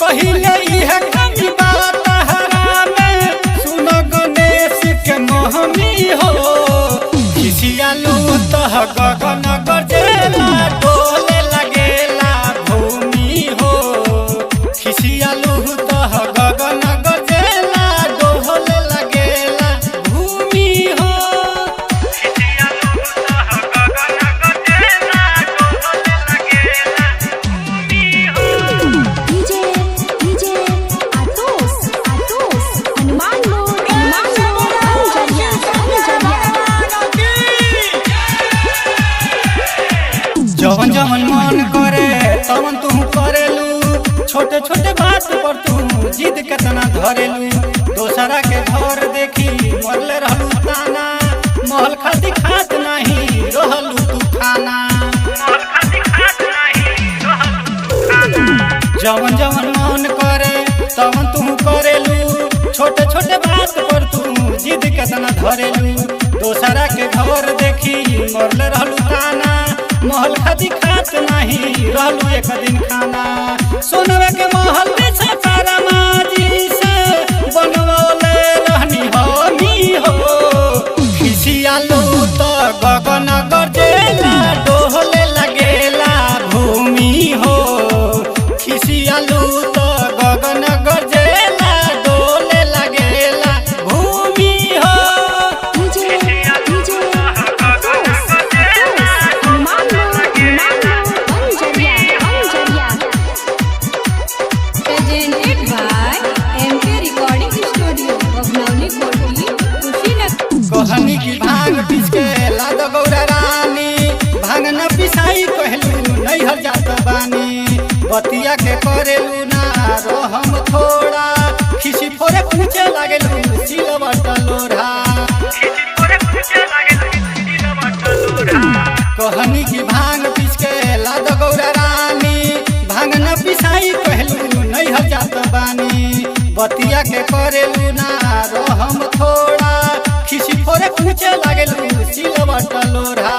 कहिले इहे कमी बात हरा में सुन गणेश के महमी हो खिसियालू तह गगन गजेला डोले लगेला भूमि हो खिसियालू तह गगन गजेला डोले लगेला भूमि हो खिसियालू तह गगन गजेला डोले लगेला भूमि हो डीजे आतोस हनुमान मोड़ जवन जवन मन करे तवन तू करेलू छोटे छोटे बात पर तू जिद केतना धरेलू दोसरा के घर देखी मरले रहलू ताना महल खाती खात नहीं रहलू तू खाना जवन जवन मन करे तवन तू करेलू छोटे छोटे बात पर तू जिद केतना धरेलू दोसरा के घर देखी मरले रहलू ताना महल खाती खात नहीं रहलू एक दिन खाना सोनवे के महल में सतारा माजी से बनवले रहनी हमी हो खिसियालू तो गगन गजेला डोले लगेला भूमि हो खिसियालू तो गगन गजेला डोले लगेला भूमि हो presented by MP Recording Studio Bhavnani Koti Kushinagar कहनी की भांग पीस के लाद गौरा रानी भांग न पिसाई कहलू नहीं हर जात बानी बतिया के करेलू ना रहम थोड़ा खिसी फोरे पूछे लागेलू सिलवट लोढ़ा कहनी की भांग पीस के लाद गौरा रानी भांग न पिसाई कहलू नहीं हर जात बानी बतिया के करेलू ना रहम थोड़ा खिसी फोरे पूछे लागेलू सिलवट लोढ़ा